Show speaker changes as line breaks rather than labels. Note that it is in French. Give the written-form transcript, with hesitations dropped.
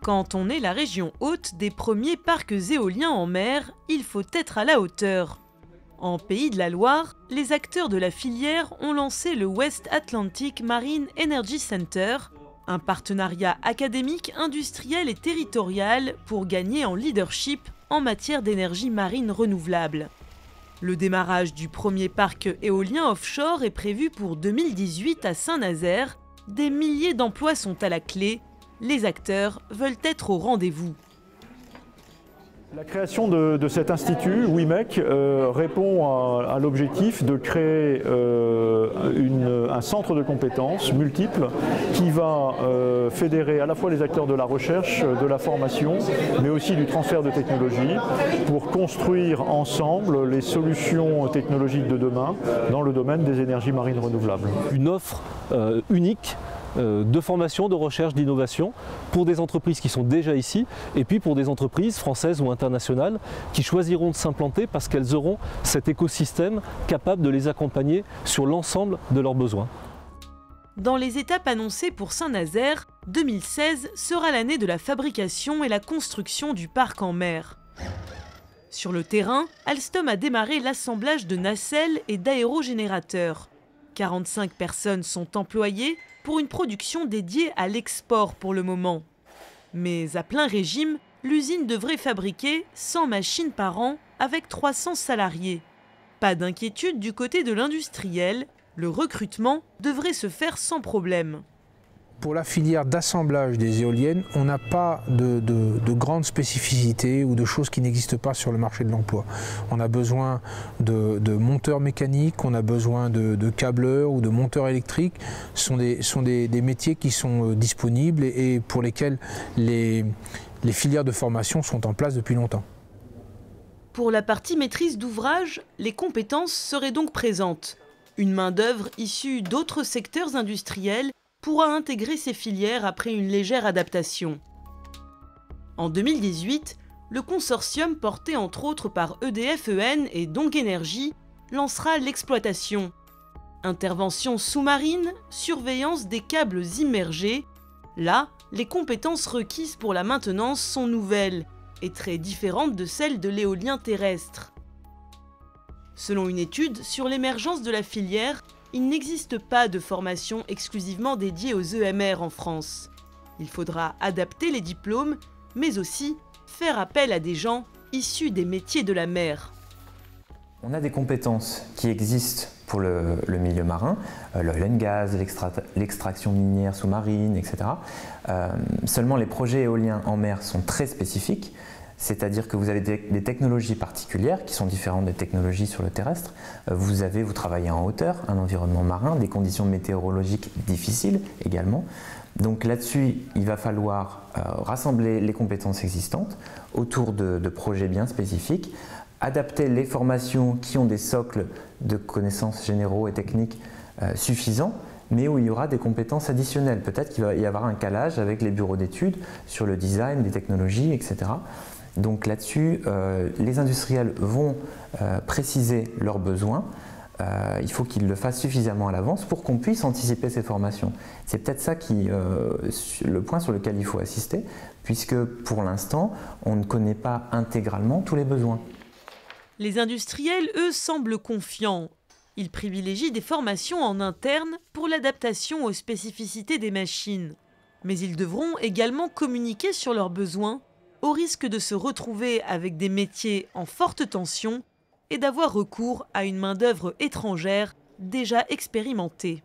Quand on est la région hôte des premiers parcs éoliens en mer, il faut être à la hauteur. En Pays de la Loire, les acteurs de la filière ont lancé le West Atlantic Marine Energy Center, un partenariat académique, industriel et territorial pour gagner en leadership en matière d'énergie marine renouvelable. Le démarrage du premier parc éolien offshore est prévu pour 2018 à Saint-Nazaire. Des milliers d'emplois sont à la clé. Les acteurs veulent être au rendez-vous.
La création de cet institut, WIMEC, répond à l'objectif de créer un centre de compétences multiples qui va fédérer à la fois les acteurs de la recherche, de la formation, mais aussi du transfert de technologies pour construire ensemble les solutions technologiques de demain dans le domaine des énergies marines renouvelables.
Une offre unique de formation, de recherche, d'innovation pour des entreprises qui sont déjà ici et puis pour des entreprises françaises ou internationales qui choisiront de s'implanter parce qu'elles auront cet écosystème capable de les accompagner sur l'ensemble de leurs besoins.
Dans les étapes annoncées pour Saint-Nazaire, 2016 sera l'année de la fabrication et la construction du parc en mer. Sur le terrain, Alstom a démarré l'assemblage de nacelles et d'aérogénérateurs. 45 personnes sont employées pour une production dédiée à l'export pour le moment. Mais à plein régime, l'usine devrait fabriquer 100 machines par an avec 300 salariés. Pas d'inquiétude du côté de l'industriel, le recrutement devrait se faire sans problème.
Pour la filière d'assemblage des éoliennes, on n'a pas de grandes spécificités ou de choses qui n'existent pas sur le marché de l'emploi. On a besoin de monteurs mécaniques, on a besoin de câbleurs ou de monteurs électriques. Ce sont des métiers qui sont disponibles et pour lesquels les filières de formation sont en place depuis longtemps.
Pour la partie maîtrise d'ouvrage, les compétences seraient donc présentes. Une main-d'œuvre issue d'autres secteurs industriels pourra intégrer ces filières après une légère adaptation. En 2018, le consortium porté entre autres par EDF-EN et Dong Energy lancera l'exploitation. Intervention sous-marine, surveillance des câbles immergés. Là, les compétences requises pour la maintenance sont nouvelles et très différentes de celles de l'éolien terrestre. Selon une étude sur l'émergence de la filière, il n'existe pas de formation exclusivement dédiée aux EMR en France. Il faudra adapter les diplômes, mais aussi faire appel à des gens issus des métiers de la mer.
On a des compétences qui existent pour le milieu marin, l'oil and gas, l'extraction minière sous-marine, etc. Seulement les projets éoliens en mer sont très spécifiques. C'est-à-dire que vous avez des technologies particulières qui sont différentes des technologies sur le terrestre. Vous travaillez en hauteur, un environnement marin, des conditions météorologiques difficiles également. Donc là-dessus, il va falloir rassembler les compétences existantes autour de projets bien spécifiques, adapter les formations qui ont des socles de connaissances généraux et techniques suffisants, mais où il y aura des compétences additionnelles. Peut-être qu'il va y avoir un calage avec les bureaux d'études sur le design, des technologies, etc. Donc là-dessus, les industriels vont préciser leurs besoins. Il faut qu'ils le fassent suffisamment à l'avance pour qu'on puisse anticiper ces formations. C'est peut-être ça le point sur lequel il faut assister, puisque pour l'instant, on ne connaît pas intégralement tous les besoins.
Les industriels, eux, semblent confiants. Ils privilégient des formations en interne pour l'adaptation aux spécificités des machines. Mais ils devront également communiquer sur leurs besoins, au risque de se retrouver avec des métiers en forte tension et d'avoir recours à une main-d'œuvre étrangère déjà expérimentée.